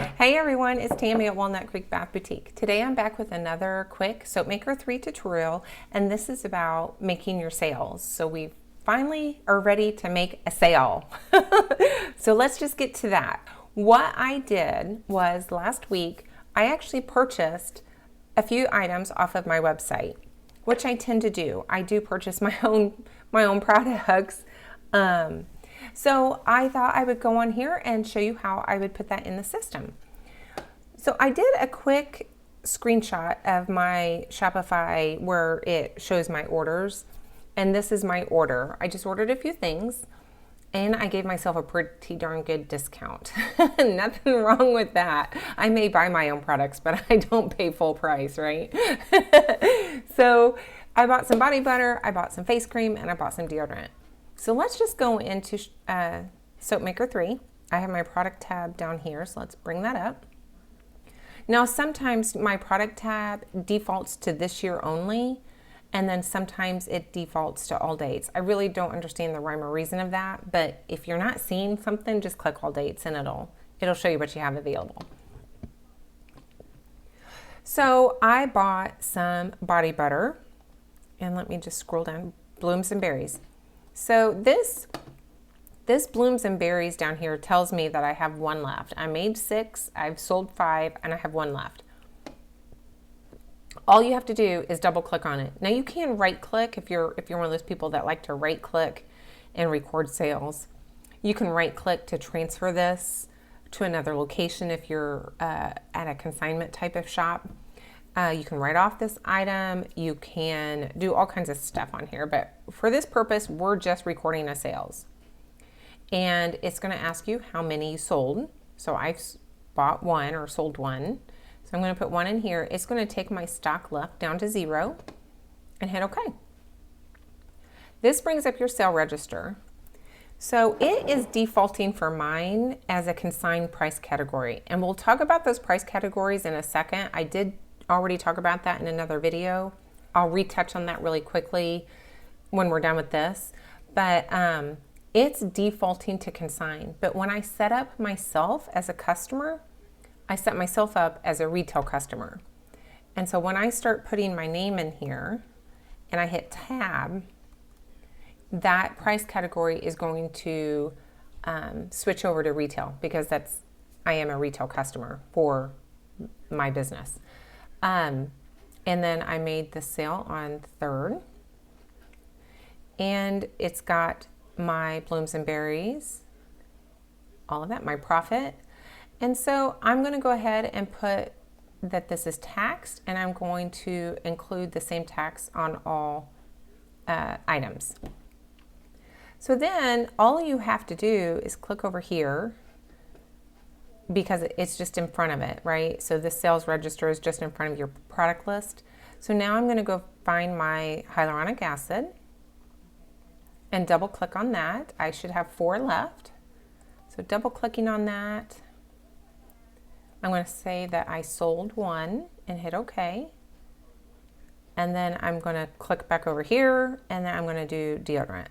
Hey everyone, it's Tammy at Walnut Creek Bath Boutique. Today I'm back with another quick Soapmaker 3 tutorial, and this is about making your sales. So we finally are ready to make a sale. So let's just get to that. What I did was last week, I actually purchased a few items off of my website, which I tend to do. I do purchase my own products. So I thought I would go on here and show you how I would put that in the system. So I did a quick screenshot of my Shopify where it shows my orders, and this is my order. I just ordered a few things and I gave myself a pretty darn good discount. Nothing wrong with that. I may buy my own products, but I don't pay full price, right? So I bought some body butter, I bought some face cream, and I bought some deodorant. So let's just go into Soapmaker 3. I have my product tab down here, so let's bring that up. Now sometimes my product tab defaults to this year only, and then sometimes it defaults to all dates. I really don't understand the rhyme or reason of that, but if you're not seeing something, just click all dates and it'll show you what you have available. So I bought some body butter, and let me just scroll down, blooms and berries. So this blooms and berries down here tells me that I have one left. I made 6, I've sold 5, and I have 1 left. All you have to do is double click on it. Now you can right click if you're one of those people that like to right click and record sales. You can right click to transfer this to another location if you're at a consignment type of shop. You can write off this item. You can do all kinds of stuff on here, but for this purpose, we're just recording a sales. And it's going to ask you how many you sold. So I've bought 1 or sold 1. So I'm going to put 1 in here. It's going to take my stock left down to 0 and hit OK. This brings up your sale register. So it is defaulting for mine as a consigned price category. And we'll talk about those price categories in a second. I did already talk about that in another video. I'll retouch on that really quickly when we're done with this. But it's defaulting to consign. But when I set up myself as a customer, I set myself up as a retail customer. And so when I start putting my name in here and I hit tab, that price category is going to switch over to retail because I am a retail customer for my business. And then I made the sale on 3rd, and it's got my blooms and berries, all of that, my profit. And so I'm going to go ahead and put that this is taxed, and I'm going to include the same tax on all items. So then all you have to do is click over here, because it's just in front of it, right? So this sales register is just in front of your product list. So now I'm going to go find my hyaluronic acid and double click on that. I should have 4 left. So double clicking on that, I'm going to say that I sold 1 and hit OK. And then I'm going to click back over here, and then I'm going to do deodorant.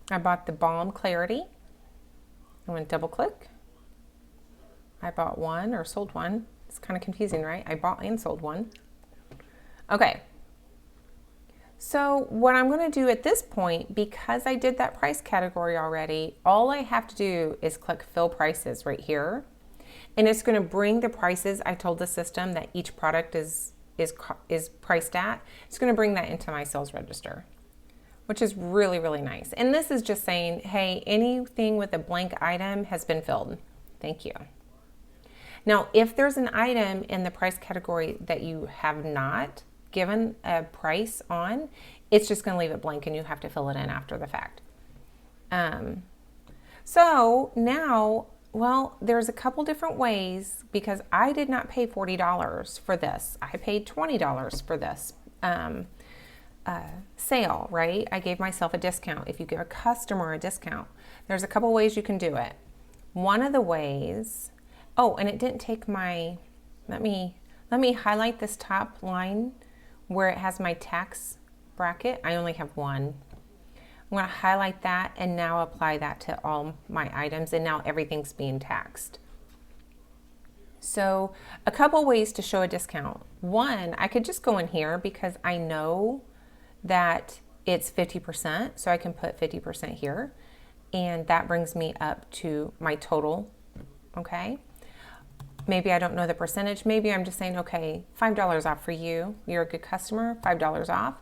I bought the Balm Clarity. I'm going to double click. I bought 1 or sold 1. It's kind of confusing, right? I bought and sold 1. Okay. So what I'm going to do at this point, because I did that price category already, all I have to do is click Fill Prices right here. And it's going to bring the prices I told the system that each product is priced at. It's going to bring that into my sales register, which is really, really nice. And this is just saying, hey, anything with a blank item has been filled. Thank you. Now, if there's an item in the price category that you have not given a price on, it's just going to leave it blank and you have to fill it in after the fact. So now, well, there's a couple different ways because I did not pay $40 for this. I paid $20 for this sale, right? I gave myself a discount. If you give a customer a discount, there's a couple ways you can do it. One of the ways, oh, and it didn't take my, let me highlight this top line where it has my tax bracket. I only have 1. I'm going to highlight that and now apply that to all my items, and now everything's being taxed. So a couple ways to show a discount. One, I could just go in here because I know that it's 50%, so I can put 50% here, and that brings me up to my total, okay? Maybe I don't know the percentage. Maybe I'm just saying, okay, $5 off for you. You're a good customer, $5 off.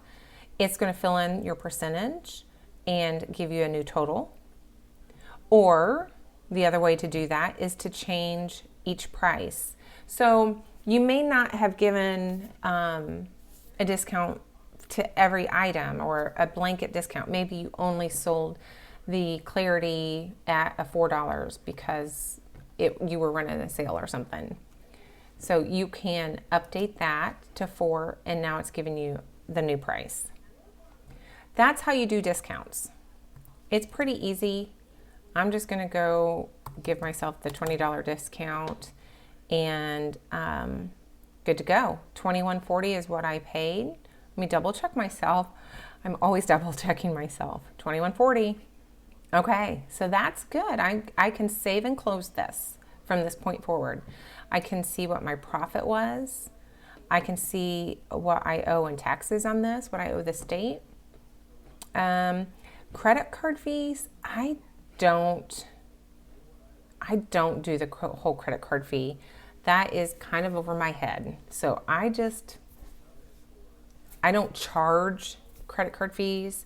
It's going to fill in your percentage and give you a new total. Or the other way to do that is to change each price. So you may not have given a discount to every item or a blanket discount. Maybe you only sold the clarity at a $4 because you were running a sale or something. So you can update that to 4, and now it's giving you the new price. That's how you do discounts. It's pretty easy. I'm just going to go give myself the $20 discount, and good to go. $21.40 is what I paid. Let me double check myself. I'm always double checking myself. $21.40. Okay, so that's good. I can save and close this from this point forward. I can see what my profit was. I can see what I owe in taxes on this, what I owe the state. Credit card fees, I don't do the whole credit card fee. That is kind of over my head. So I don't charge credit card fees.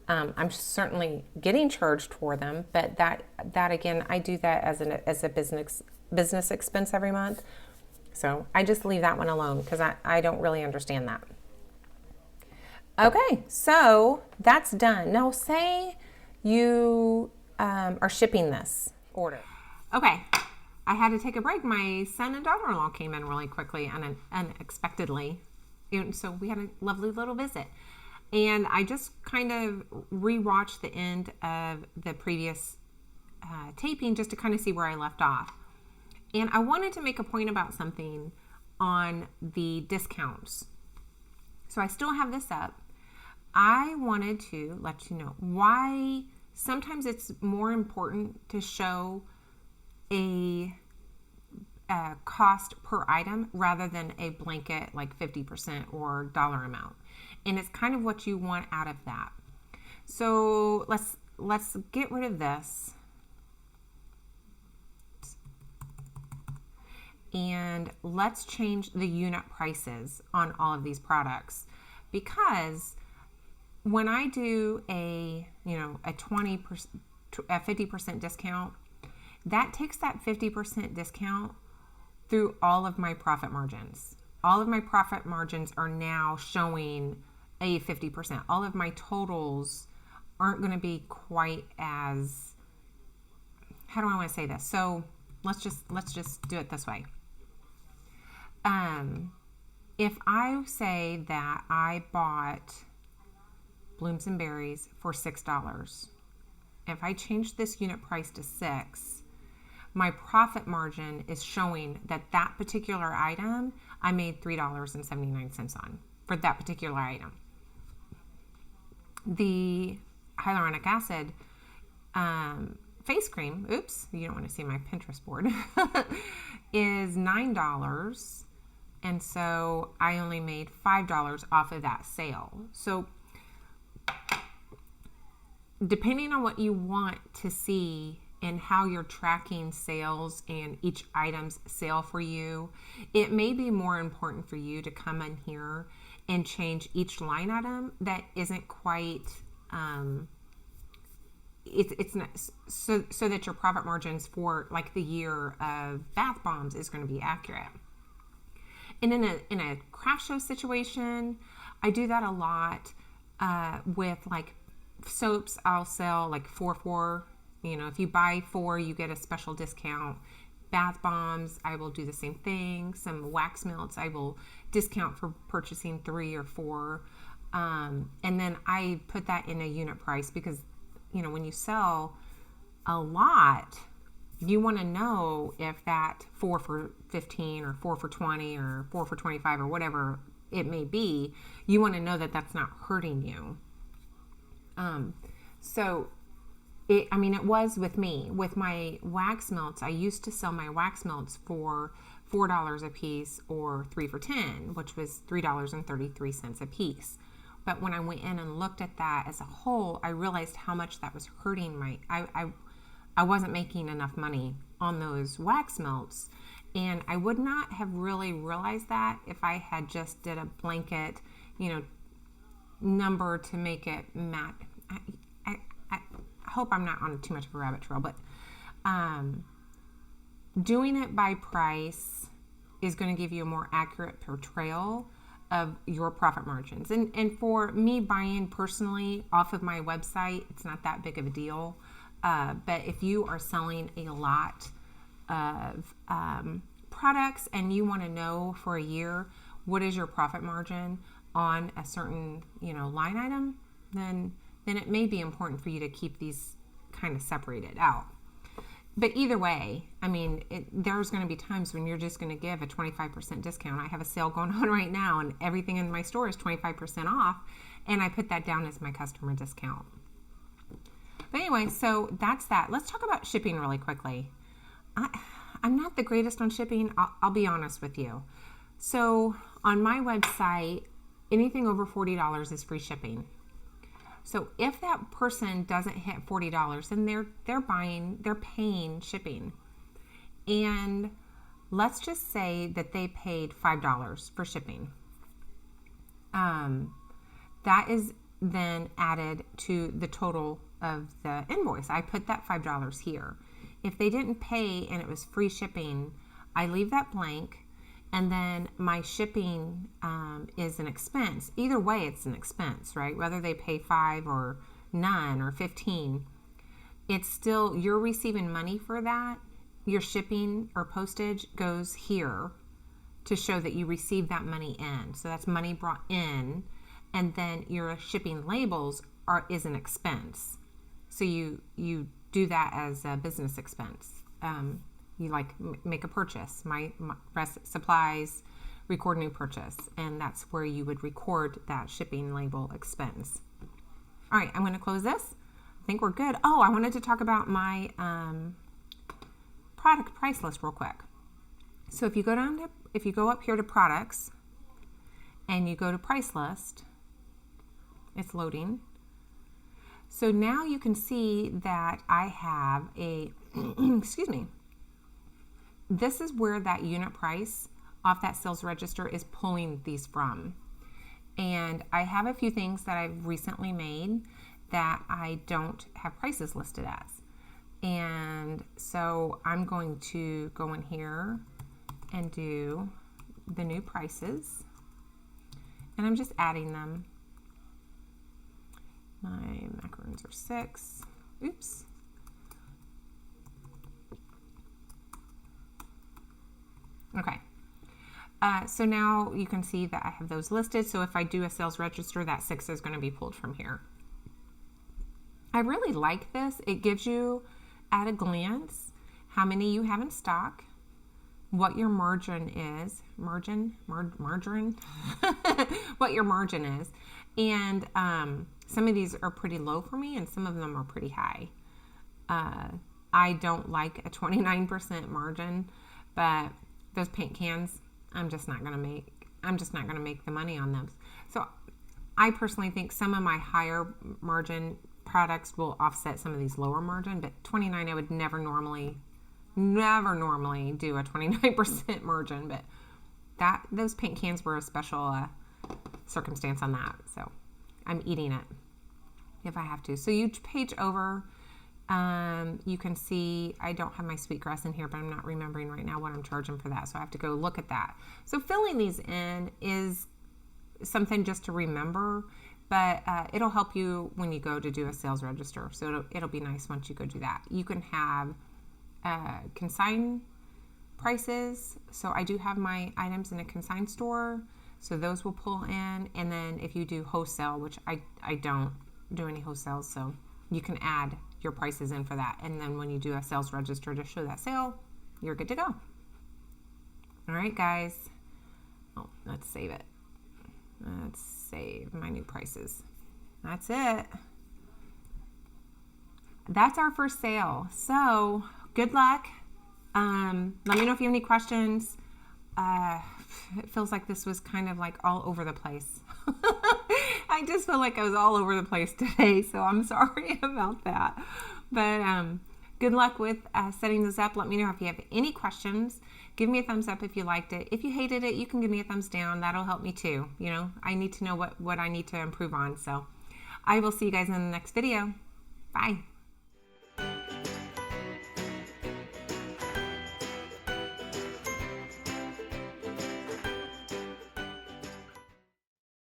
I'm certainly getting charged for them, but that again, I do that as a business expense every month. So I just leave that one alone because I don't really understand that. Okay, so that's done. Now say you are shipping this order. Okay, I had to take a break. My son and daughter-in-law came in really quickly and unexpectedly. And so we had a lovely little visit. And I just kind of rewatched the end of the previous taping just to kind of see where I left off. And I wanted to make a point about something on the discounts. So I still have this up. I wanted to let you know why sometimes it's more important to show a cost per item rather than a blanket like 50% or dollar amount. And it's kind of what you want out of that. So let's get rid of this. And let's change the unit prices on all of these products, because when I do a 50% discount, that takes that 50% discount through all of my profit margins. All of my profit margins are now showing a 50%. All of my totals aren't going to be quite as, how do I want to say this? So let's just do it this way. If I say that I bought blooms and berries for $6, if I change this unit price to $6, my profit margin is showing that particular item I made $3.79 on for that particular item. The hyaluronic acid face cream, oops, you don't want to see my Pinterest board, is $9. And so I only made $5 off of that sale. So depending on what you want to see and how you're tracking sales and each item's sale for you, it may be more important for you to come in here and change each line item that isn't quite, it's not, so that your profit margins for like the year of bath bombs is going to be accurate. And in a craft show situation, I do that a lot with like soaps. I'll sell like 4. If you buy 4, you get a special discount. Bath bombs, I will do the same thing. Some wax melts, I will discount for purchasing 3 or 4. And then I put that in a unit price because, when you sell a lot, you want to know if that 4 for 15 or 4 for 20 or 4 for 25 or whatever it may be, you want to know that that's not hurting you. So I mean, it was with me. With my wax melts, I used to sell my wax melts for $4 a piece or 3 for $10, which was $3.33 a piece. But when I went in and looked at that as a whole, I realized how much that was hurting I wasn't making enough money on those wax melts. And I would not have really realized that if I had just did a blanket, number to make it matte. I hope I'm not on too much of a rabbit trail, but doing it by price is going to give you a more accurate portrayal of your profit margins. And for me buying personally off of my website, it's not that big of a deal. But if you are selling a lot of products and you want to know for a year what is your profit margin on a certain line item, then it may be important for you to keep these kind of separated out. But either way, I mean, there's going to be times when you're just going to give a 25% discount. I have a sale going on right now, and everything in my store is 25% off, and I put that down as my customer discount. But anyway, so that's that. Let's talk about shipping really quickly. I'm not the greatest on shipping. I'll be honest with you. So on my website, anything over $40 is free shipping. So if that person doesn't hit $40, then they're paying shipping. And let's just say that they paid $5 for shipping. That is then added to the total of the invoice. I put that $5 here. If they didn't pay and it was free shipping, I leave that blank. And then my shipping is an expense. Either way, it's an expense, right? Whether they pay $5 or none or 15, it's still, you're receiving money for that. Your shipping or postage goes here to show that you received that money in. So that's money brought in. And then your shipping labels is an expense. So you do that as a business expense. You make a purchase, my supplies, record new purchase, and that's where you would record that shipping label expense. All right, I'm going to close this. I think we're good. Oh, I wanted to talk about my product price list real quick. So if you go up here to products and you go to price list, it's loading. So now you can see that I have a, excuse me, this is where that unit price off that sales register is pulling these from. And I have a few things that I've recently made that I don't have prices listed as. And so I'm going to go in here and do the new prices. And I'm just adding them. My macaroons are 6. Oops. Okay. So now you can see that I have those listed. So if I do a sales register, that 6 is going to be pulled from here. I really like this. It gives you at a glance how many you have in stock, what your margin is, margin, what your margin is. And some of these are pretty low for me and some of them are pretty high. I don't like a 29% margin, but those paint cans, I'm just not going to make the money on those. So I personally think some of my higher margin products will offset some of these lower margin, but 29, I would never normally do a 29% margin, but those paint cans were a special circumstance on that. So I'm eating it if I have to. So you page over, you can see I don't have my sweetgrass in here, but I'm not remembering right now what I'm charging for that. So I have to go look at that. So filling these in is something just to remember, but it'll help you when you go to do a sales register. So it'll be nice once you go do that. You can have consign prices. So I do have my items in a consign store. So those will pull in. And then if you do wholesale, which I don't do any wholesale, so you can add your prices in for that. And then when you do a sales register to show that sale, you're good to go. All right, guys. Oh, let's save it. Let's save my new prices. That's it. that's our first sale. So good luck. Let me know if you have any questions. It feels like this was kind of like all over the place. I just feel like I was all over the place today, so I'm sorry about that. But good luck with setting this up. Let me know if you have any questions. Give me a thumbs up if you liked it. If you hated it, you can give me a thumbs down. That'll help me too. You know, I need to know what I need to improve on. So I will see you guys in the next video. Bye.